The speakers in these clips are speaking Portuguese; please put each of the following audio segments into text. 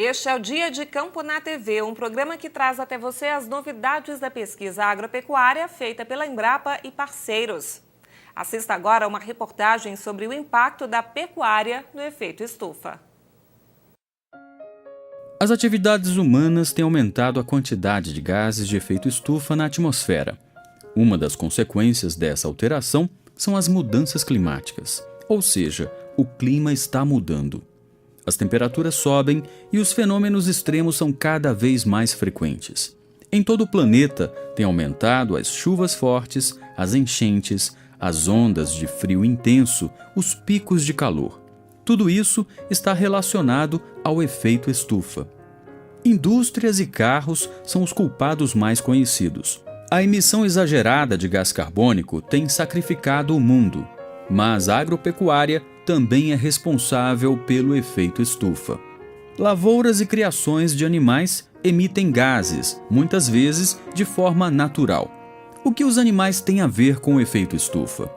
Este é o Dia de Campo na TV, um programa que traz até você as novidades da pesquisa agropecuária feita pela Embrapa e parceiros. Assista agora uma reportagem sobre o impacto da pecuária no efeito estufa. As atividades humanas têm aumentado a quantidade de gases de efeito estufa na atmosfera. Uma das consequências dessa alteração são as mudanças climáticas, ou seja, o clima está mudando. As temperaturas sobem e os fenômenos extremos são cada vez mais frequentes. Em todo o planeta, tem aumentado as chuvas fortes, as enchentes, as ondas de frio intenso, os picos de calor. Tudo isso está relacionado ao efeito estufa. Indústrias e carros são os culpados mais conhecidos. A emissão exagerada de gás carbônico tem sacrificado o mundo, mas a agropecuária também é responsável pelo efeito estufa. Lavouras e criações de animais emitem gases, muitas vezes de forma natural. O que os animais têm a ver com o efeito estufa?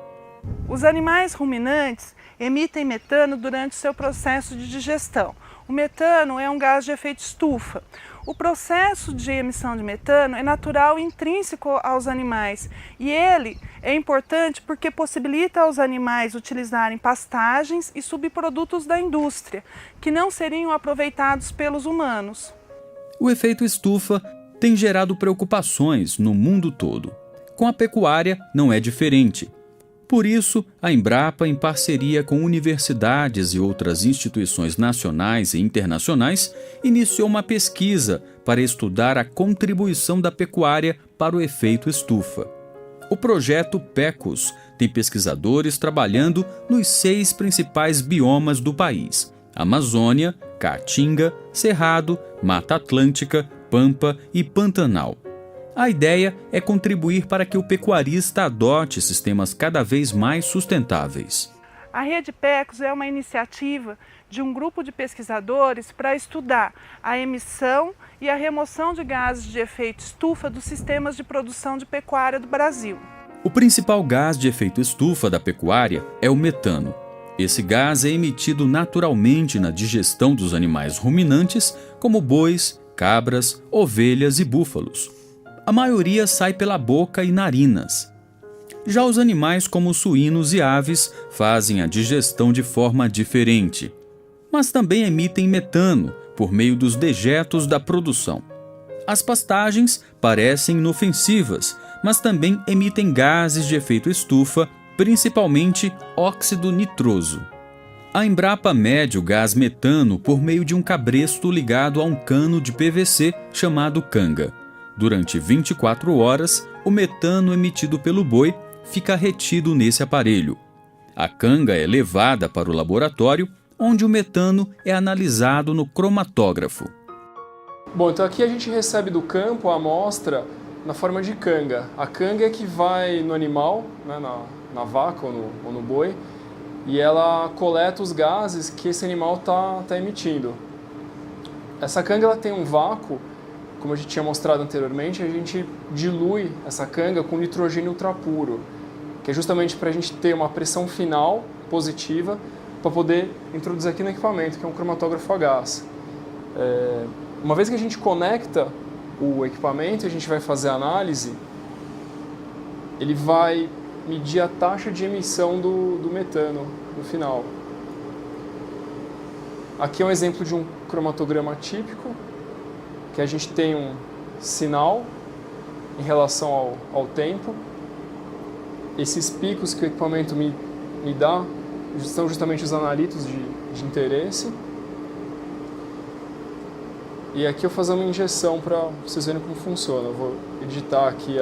Os animais ruminantes emitem metano durante seu processo de digestão. O metano é um gás de efeito estufa. O processo de emissão de metano é natural e intrínseco aos animais e ele é importante porque possibilita aos animais utilizarem pastagens e subprodutos da indústria, que não seriam aproveitados pelos humanos. O efeito estufa tem gerado preocupações no mundo todo. Com a pecuária não é diferente. Por isso, a Embrapa, em parceria com universidades e outras instituições nacionais e internacionais, iniciou uma pesquisa para estudar a contribuição da pecuária para o efeito estufa. O projeto PECOS tem pesquisadores trabalhando nos 6 principais biomas do país: Amazônia, Caatinga, Cerrado, Mata Atlântica, Pampa e Pantanal. A ideia é contribuir para que o pecuarista adote sistemas cada vez mais sustentáveis. A Rede PECOS é uma iniciativa de um grupo de pesquisadores para estudar a emissão e a remoção de gases de efeito estufa dos sistemas de produção de pecuária do Brasil. O principal gás de efeito estufa da pecuária é o metano. Esse gás é emitido naturalmente na digestão dos animais ruminantes, como bois, cabras, ovelhas e búfalos. A maioria sai pela boca e narinas. Já os animais como suínos e aves fazem a digestão de forma diferente, mas também emitem metano por meio dos dejetos da produção. As pastagens parecem inofensivas, mas também emitem gases de efeito estufa, principalmente óxido nitroso. A Embrapa mede o gás metano por meio de um cabresto ligado a um cano de PVC chamado canga. Durante 24 horas, o metano emitido pelo boi fica retido nesse aparelho. A canga é levada para o laboratório, onde o metano é analisado no cromatógrafo. Bom, então aqui a gente recebe do campo a amostra na forma de canga. A canga é que vai no animal, né, na vaca ou no boi, e ela coleta os gases que esse animal está emitindo. Essa canga ela tem um vácuo. Como a gente tinha mostrado anteriormente, a gente dilui essa canga com nitrogênio ultrapuro, que é justamente para a gente ter uma pressão final positiva para poder introduzir aqui no equipamento, que é um cromatógrafo a gás. Uma vez que a gente conecta o equipamento e a gente vai fazer a análise, ele vai medir a taxa de emissão do metano no final. Aqui é um exemplo de um cromatograma típico, que a gente tem um sinal em relação ao tempo. Esses picos que o equipamento me dá são justamente os analitos de interesse. E aqui eu vou fazer uma injeção para vocês verem como funciona. Eu vou editar aqui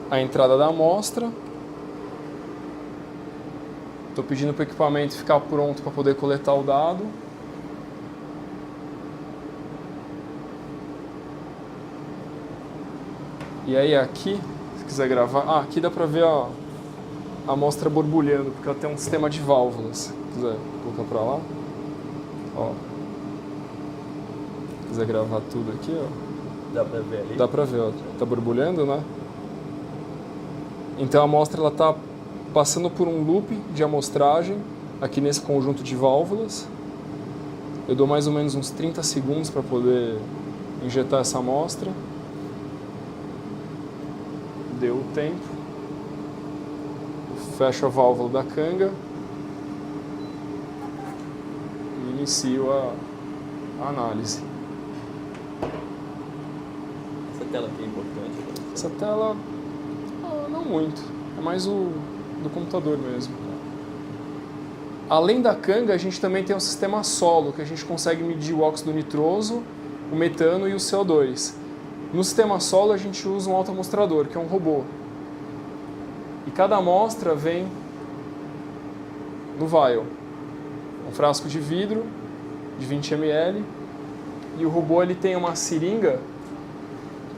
a entrada da amostra. Estou pedindo para o equipamento ficar pronto para poder coletar o dado. E aí aqui, se quiser gravar, aqui dá pra ver a amostra borbulhando, porque ela tem um sistema de válvulas. Se quiser colocar pra lá, ó. Se quiser gravar tudo aqui, ó. Dá pra ver ali? Dá pra ver, ó. Tá borbulhando, né? Então a amostra ela tá passando por um loop de amostragem aqui nesse conjunto de válvulas. Eu dou mais ou menos uns 30 segundos para poder injetar essa amostra. Deu o tempo. Fecho a válvula da canga e inicio a análise. Essa tela aqui é importante? Essa tela, não muito. É mais o do computador mesmo. Além da canga, a gente também tem um sistema solo, que a gente consegue medir o óxido nitroso, o metano e o CO2. No sistema solo, a gente usa um automostrador, que é um robô. E cada amostra vem no vial. Um frasco de vidro de 20 ml. E o robô ele tem uma seringa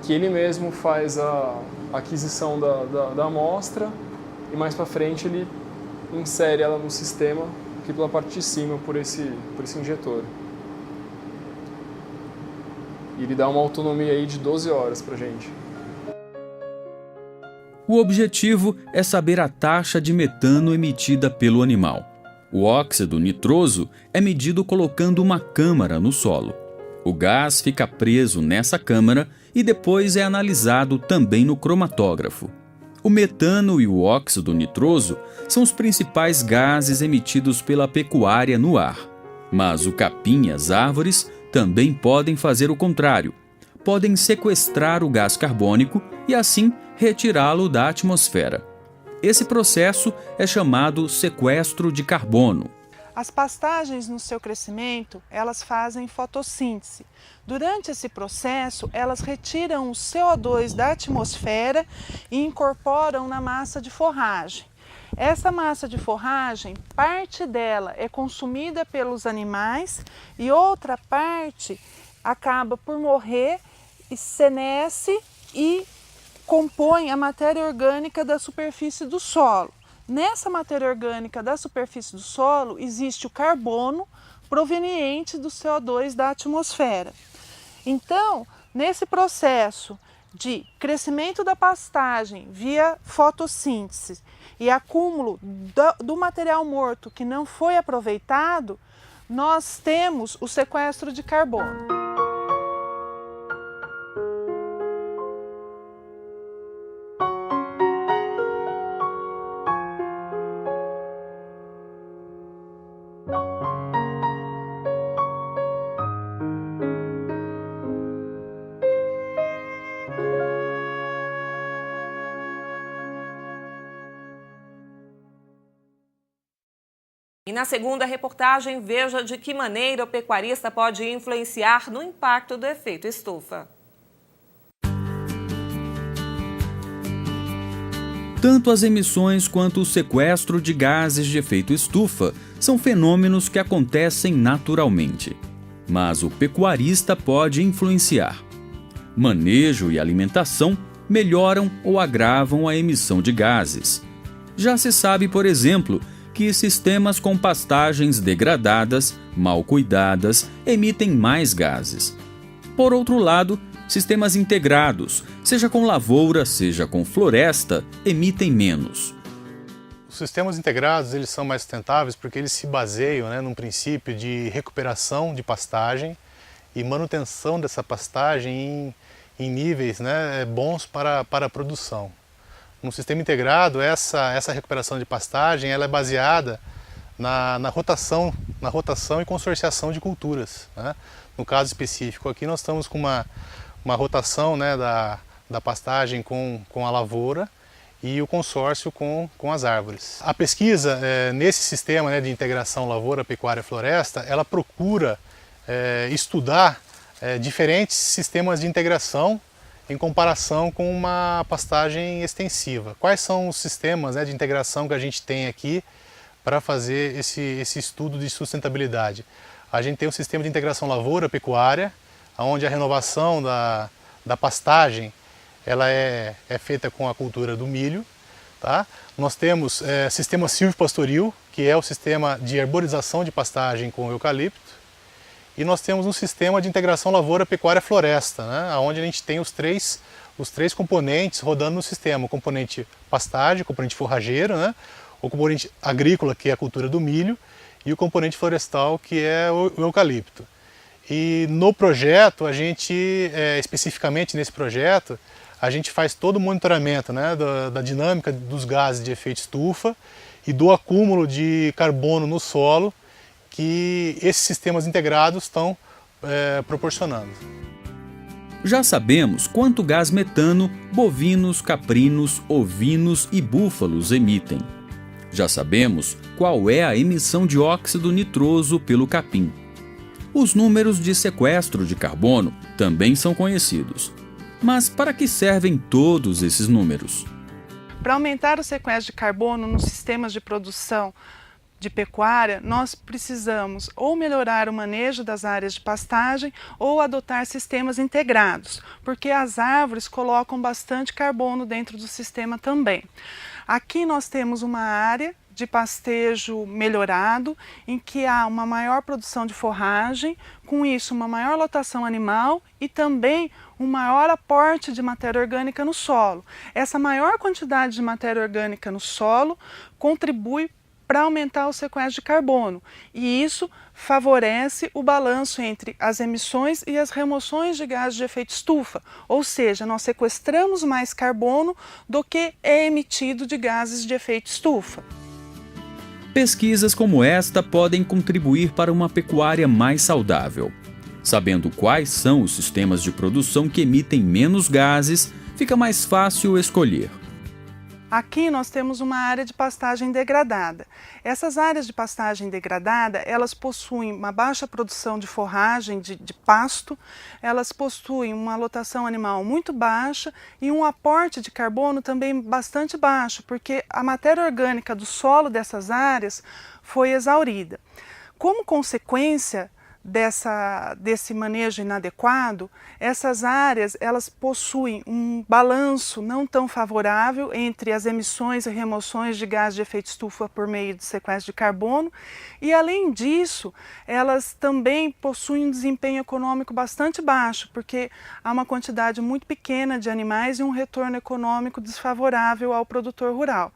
que ele mesmo faz a aquisição da amostra. E mais para frente ele insere ela no sistema aqui pela parte de cima por esse injetor. E ele dá uma autonomia aí de 12 horas para a gente. O objetivo é saber a taxa de metano emitida pelo animal. O óxido nitroso é medido colocando uma câmara no solo. O gás fica preso nessa câmara e depois é analisado também no cromatógrafo. O metano e o óxido nitroso são os principais gases emitidos pela pecuária no ar. Mas o capim e as árvores também podem fazer o contrário. Podem sequestrar o gás carbônico e assim retirá-lo da atmosfera. Esse processo é chamado sequestro de carbono. As pastagens no seu crescimento, elas fazem fotossíntese. Durante esse processo, elas retiram o CO2 da atmosfera e incorporam na massa de forragem. Essa massa de forragem, parte dela é consumida pelos animais e outra parte acaba por morrer e senesce e compõe a matéria orgânica da superfície do solo. Nessa matéria orgânica da superfície do solo existe o carbono proveniente do CO2 da atmosfera. Então, nesse processo de crescimento da pastagem via fotossíntese e acúmulo do material morto que não foi aproveitado, nós temos o sequestro de carbono. E na segunda reportagem, veja de que maneira o pecuarista pode influenciar no impacto do efeito estufa. Tanto as emissões quanto o sequestro de gases de efeito estufa são fenômenos que acontecem naturalmente. Mas o pecuarista pode influenciar. Manejo e alimentação melhoram ou agravam a emissão de gases. Já se sabe, por exemplo, que sistemas com pastagens degradadas, mal cuidadas, emitem mais gases. Por outro lado, sistemas integrados, seja com lavoura, seja com floresta, emitem menos. Os sistemas integrados eles são mais sustentáveis porque eles se baseiam num princípio de recuperação de pastagem e manutenção dessa pastagem em níveis bons para a produção. No sistema integrado, essa recuperação de pastagem ela é baseada na rotação e consorciação de culturas. No caso específico aqui nós estamos com uma rotação da pastagem com a lavoura e o consórcio com as árvores. A pesquisa nesse sistema de integração lavoura, pecuária, floresta, ela procura estudar diferentes sistemas de integração em comparação com uma pastagem extensiva. Quais são os sistemas de integração que a gente tem aqui para fazer esse estudo de sustentabilidade? A gente tem o sistema de integração lavoura-pecuária, onde a renovação da pastagem ela é feita com a cultura do milho. Tá? Nós temos sistema silvopastoril, que é o sistema de arborização de pastagem com eucalipto. E nós temos um sistema de integração lavoura-pecuária-floresta, onde a gente tem os três componentes rodando no sistema. O componente pastagem, o componente forrageiro, o componente agrícola, que é a cultura do milho, e o componente florestal, que é o eucalipto. E no projeto, a gente, especificamente nesse projeto, a gente faz todo o monitoramento, né, da dinâmica dos gases de efeito estufa e do acúmulo de carbono no solo que esses sistemas integrados estão proporcionando. Já sabemos quanto gás metano bovinos, caprinos, ovinos e búfalos emitem. Já sabemos qual é a emissão de óxido nitroso pelo capim. Os números de sequestro de carbono também são conhecidos. Mas para que servem todos esses números? Para aumentar o sequestro de carbono nos sistemas de produção de pecuária, nós precisamos ou melhorar o manejo das áreas de pastagem ou adotar sistemas integrados, porque as árvores colocam bastante carbono dentro do sistema também. Aqui nós temos uma área de pastejo melhorado, em que há uma maior produção de forragem, com isso uma maior lotação animal e também um maior aporte de matéria orgânica no solo. Essa maior quantidade de matéria orgânica no solo contribui para aumentar o sequestro de carbono, e isso favorece o balanço entre as emissões e as remoções de gases de efeito estufa, ou seja, nós sequestramos mais carbono do que é emitido de gases de efeito estufa. Pesquisas como esta podem contribuir para uma pecuária mais saudável. Sabendo quais são os sistemas de produção que emitem menos gases, fica mais fácil escolher. Aqui nós temos uma área de pastagem degradada. Essas áreas de pastagem degradada, elas possuem uma baixa produção de forragem, de pasto, elas possuem uma lotação animal muito baixa e um aporte de carbono também bastante baixo, porque a matéria orgânica do solo dessas áreas foi exaurida. Como consequência desse manejo inadequado, essas áreas elas possuem um balanço não tão favorável entre as emissões e remoções de gás de efeito estufa por meio de sequestro de carbono e, além disso, elas também possuem um desempenho econômico bastante baixo, porque há uma quantidade muito pequena de animais e um retorno econômico desfavorável ao produtor rural.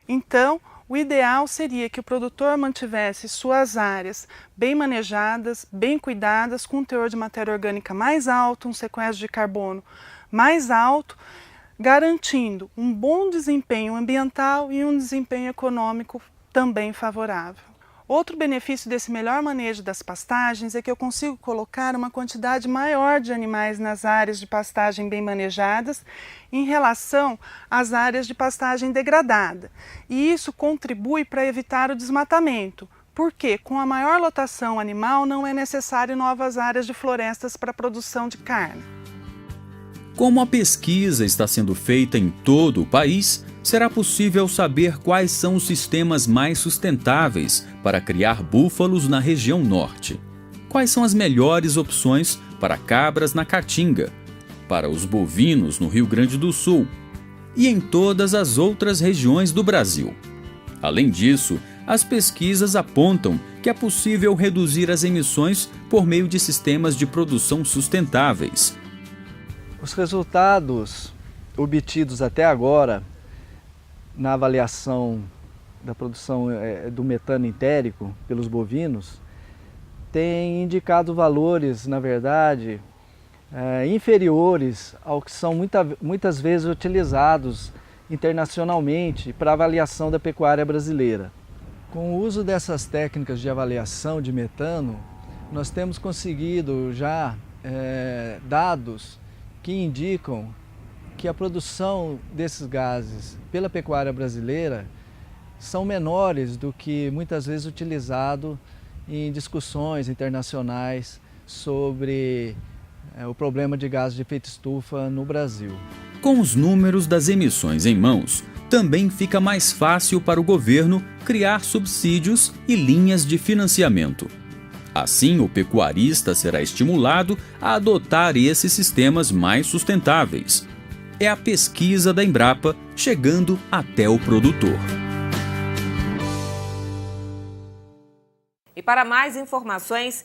Então, o ideal seria que o produtor mantivesse suas áreas bem manejadas, bem cuidadas, com um teor de matéria orgânica mais alto, um sequestro de carbono mais alto, garantindo um bom desempenho ambiental e um desempenho econômico também favorável. Outro benefício desse melhor manejo das pastagens é que eu consigo colocar uma quantidade maior de animais nas áreas de pastagem bem manejadas em relação às áreas de pastagem degradada. E isso contribui para evitar o desmatamento, porque com a maior lotação animal não é necessário novas áreas de florestas para a produção de carne. Como a pesquisa está sendo feita em todo o país, será possível saber quais são os sistemas mais sustentáveis para criar búfalos na região norte. Quais são as melhores opções para cabras na Caatinga, para os bovinos no Rio Grande do Sul e em todas as outras regiões do Brasil. Além disso, as pesquisas apontam que é possível reduzir as emissões por meio de sistemas de produção sustentáveis. Os resultados obtidos até agora na avaliação da produção do metano entérico pelos bovinos têm indicado valores, na verdade, inferiores ao que são muitas vezes utilizados internacionalmente para avaliação da pecuária brasileira. Com o uso dessas técnicas de avaliação de metano, nós temos conseguido já dados que indicam que a produção desses gases pela pecuária brasileira são menores do que muitas vezes utilizado em discussões internacionais sobre o problema de gases de efeito estufa no Brasil. Com os números das emissões em mãos, também fica mais fácil para o governo criar subsídios e linhas de financiamento. Assim, o pecuarista será estimulado a adotar esses sistemas mais sustentáveis. É a pesquisa da Embrapa chegando até o produtor. E para mais informações,